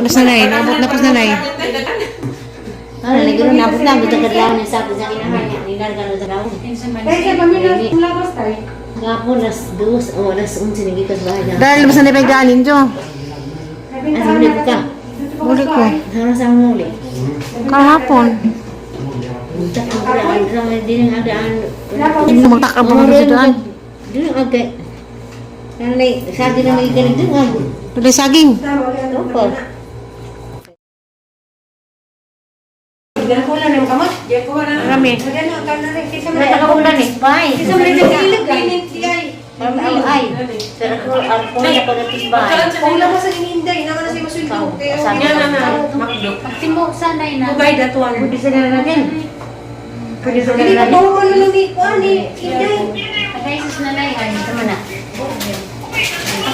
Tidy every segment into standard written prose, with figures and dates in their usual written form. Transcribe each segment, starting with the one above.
Oras na nay, naabot na po na nay. Nalagyan na abot na buta kadlaw ni sa inahan niya. Nilargan sa daw. Kaya sa pamilya labas tayo. Gapon las 2 o alas 11 naging kasbahay na. Dahil mas na pagdaanin jo. Asa mo ka? Muli ko. Ano sa muli? Kahapon. Buta ko daan din ang daan. Hindi mo magtakar ba mo sa daan? Dili ate. Nanay, sa din na may ganito nga. Tuloy saging. Opo. Diyan ko lang yung kamot. Diyan ko lang. Marami. Diyan ang kanan rin. Kisa mo Nata ka muna ni. Bye. Kisa mo rin nag-ilag. Ganit siya. Ay. Pero ako na pagatis ba? Kung lang sa ininday, naman na siya masulto. Kaya Sabi yan na na. Makdok. Timo sanay na. Mubay datuan. Pwede sila na natin. Pwede sila Hindi na pa natin. bawa na lang ni Kuan ni Inday. Kaisis na nay ay. Tama na.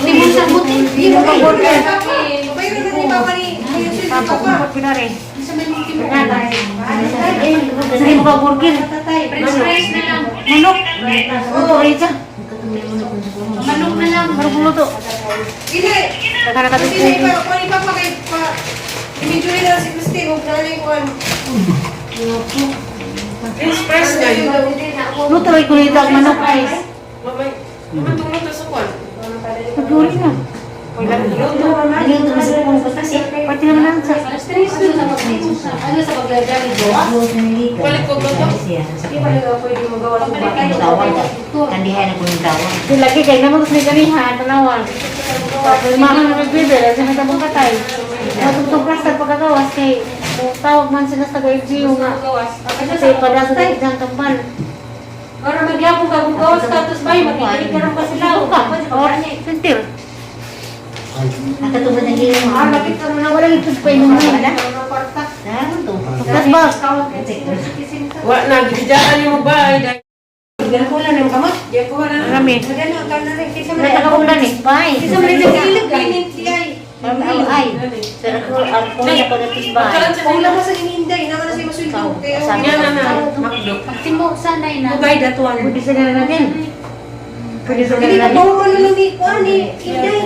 Timo sa buti. Hindi mo pa bawa na. Mubay na ni Papa ni. Papa ko pa pinare. Sa may mga timo. Sa'yo mo ka burger. French fries na lang. Manok. Oo, ay siya. Manok na lang. Marong luto. Hindi. Takara ka Kasi dito. na Kuan ni Papa kay pa. Imidyo na si Christy. Huwag na lang Kuan. Express na yun. Luto ay kulito ang manok guys. Mamatulog na sa Kuan. Nagduri na. Ano yung tumasok kong batas eh? Pati naman lang sa. Alas 3 na sa ano sa pagdadali do. Balik ko ba to? Hindi pa nila pwede magawa ng bahay. Tawag. Kandihan ako ng tawag. Lagi kayo naman kasi ganihan, tanawan. Tapos makan na nagbibir, sa may tabong katay. Matugtong plastar pagkagawas kay tawag man sila sa LGU nga. Kasi pada sa isang kampal. Para magyapon ka kung gawas status ba yung magiging karoon pa sila. Ako ka, or sentir. Nakatubad ng gilong mo. Lapit ka na Wala ito pa yung mga wala. Ano to? Tapos ba? Wa na, gibidaan yung bahay. Diyan ko lang yung kamot. Diyan ko lang. Marami. Diyan ang kanan rin. Kisa mo Nata ka muna ni. Bye. Kisa mo rin nag-ilag. Ganit siya. Ay. Pero ako na pagatis ba? Kung lang sa ininday, naman na siya masulto. Kaya Sabi yan na. na. Timo sanay na. Mubay datuan. Pwede sila na natin. Pwede sila Hindi na pa natin. bawa na lang ni Kuan ni Inday.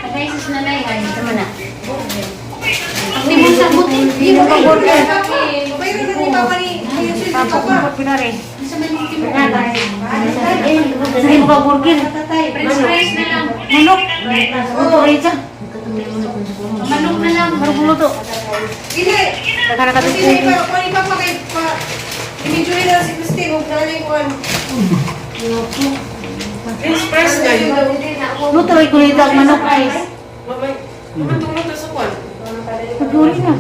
Kaisis na nay ay. Tama na. Timo sa buti. Hindi mo pa burger. Mubay na ni Papa ni. Papa ko pa pinare. Sa may mga timo. Sa'yo mo ka burger. French fries na lang. Manok. Oo, ay siya. Manok na lang. Marong luto. Hindi. Takara ka Kasi dito. na Kuan ni Papa kay pa. Imidyo na si Christy. Huwag na lang Kuan. Express na yun. Luto ay kulito ang manok guys. Mamatulog na sa Kuan. Nagduri na.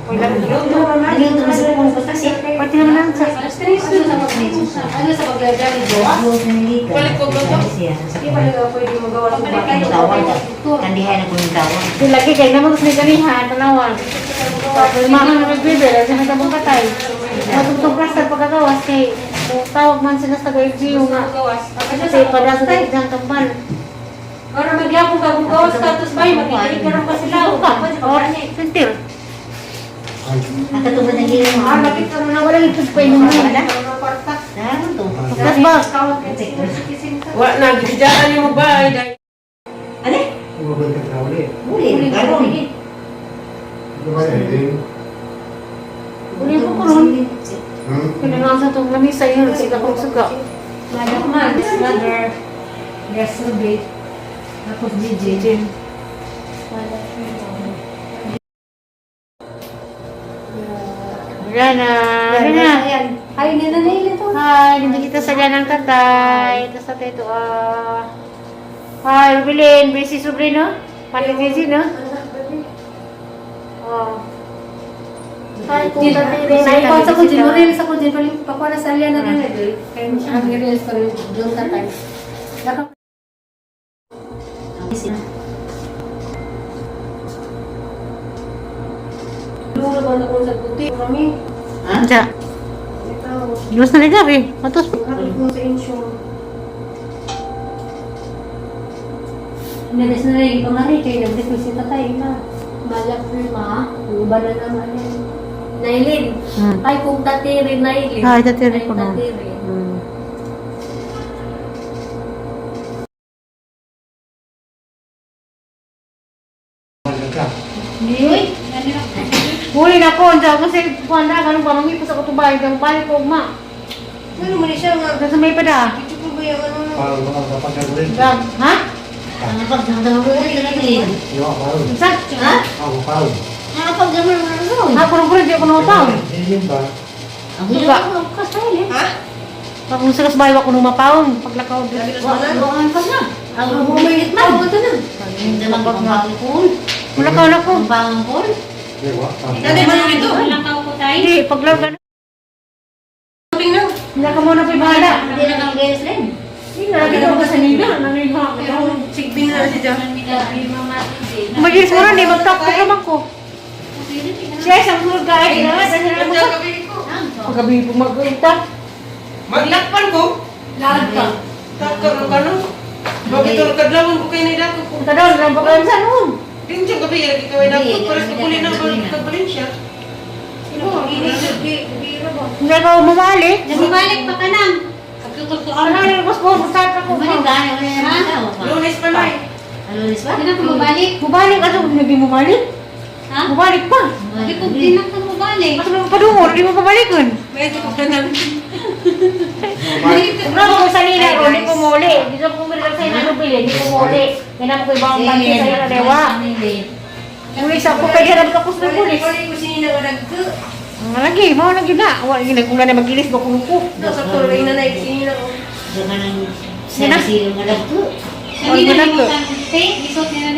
Ano yung tumasok kong batas eh? Pati naman lang sa. Alas 3 sa ano sa pagdadali do. Balik ko ba to? Hindi pa nila pwede magawa ng bahay. Tawag. Kandihan ako ng tawag. Lagi kayo naman kasi ganihan, tanawan. Tapos makan na nagbibir, sa may tabong katay. Matugtong plastar pagkagawas kay tawag man sila sa LGU nga. Kasi pada sa isang kampal. Para magyapon ka kung gawas status ba yung magiging karoon pa sila. Ako ka, or sentir. Nakatubad ng gilong mo. Lapit ka na. Wala ito pa yung mga wala. Ano to? Tapos ba? Wa na, gibidaan yung bahay. Ano? Uli. Karon. Uli ko karon. Kailangan sa itong lamisa yun, sila kong suga. Madak man. Mother. Yes, celebrate. Tapos DJ. Yan na. Yan na. Ay, nanay ito. Hi, dito kita sa dyan ng tatay. Ito sa tayo Hi, Rubilin. Busy sobre, no? Paligisi, no? Oh. Hi, kung tatay rin. Naipon sa kujin, morel sa kujin, pakuha na salya na rin. Kaya ang reels pa rin doon tatay. Lula ba na kung sa puti? Mami, Anja. Diyos na ligaw eh. Matos. nakit mo sa insure. Nalis na rin yung pangari, kaya nag-request si tatay na. Malak ma, iba na naman yan. Nailin. Ay, kung tatiri, nailin. Ay, tatiri ko na. Tatiri. Niyoy? daw kasi kuan na ganun pa mangipos ako tubay kang balik ko ma. Ano man siya nga? Sa may pada. Ito ko ba yung ano? Parang mga kapag-galing. Gag, ha? Ang pagdamdam mo ulit na rin. Yo, parang. Isa? Ha? Ako, parang. Ang pagdamdam mo rin. Ha, puro-puro di ako numapaw. Hindi ba? Ang gusto ko kasay. Ha? Pag kung sa bayo ako numapaw, paglakaw dito. Bukan pa na. Ang bumayit man. Ito na. Hindi naman pangpangkol. Mulakaw na ko. Pangpangkol. Hindi ba? Dali ba lang ito? Nakaw ko tayo. Hindi, paglagan. Tingnan. Hindi ka muna pibahala. Hindi na kang gays rin. Hindi na, lagi ka sa nila. Nangiha ka. Pero sigbin na si Jack. Magilis mo rin, magtakot naman ko. Siya, isang tulog ka ay. Ang gabi ko. Paggabi po mag-untap. Maglakpan ko. Lag ka. Takar ka no. Bakit ito kadlawan ko kayo na dako ko? Punta daw, nalang pa sa noon. Din siya gabi lagi ka ay dako. Para sa kulin ng kabalin siya. Hindi ka umamali. Bumalik pa ka nang. Ano yung gusto mo? Start ako. Bumalik ka. Lunes pa na eh. Alulis ba? Hindi na ka bumalik. Bumalik ka doon, hindi mo bumalik. Ha? Bumalik pa. Hindi ko din na ka bumalik. Mas mo padungor, hindi mo pabalikan. Medyo ko kanan. Bravo ko sa nila, hindi ko muli. Dito ko kumili sa inyo bili, hindi ko muli. Ganap ko ibang panty sa iyo na dewa. Pulis ako, kaya harap ka sa pulis. Kali ko sinina ko nagko. Ang lagi, mau lagi na. Wala gina kung na magilis ba kung ko. Sa tuloy na na sinina ko. Doon ka nang sarasiro nga lang to. Hindi na mo kan. Gisot nila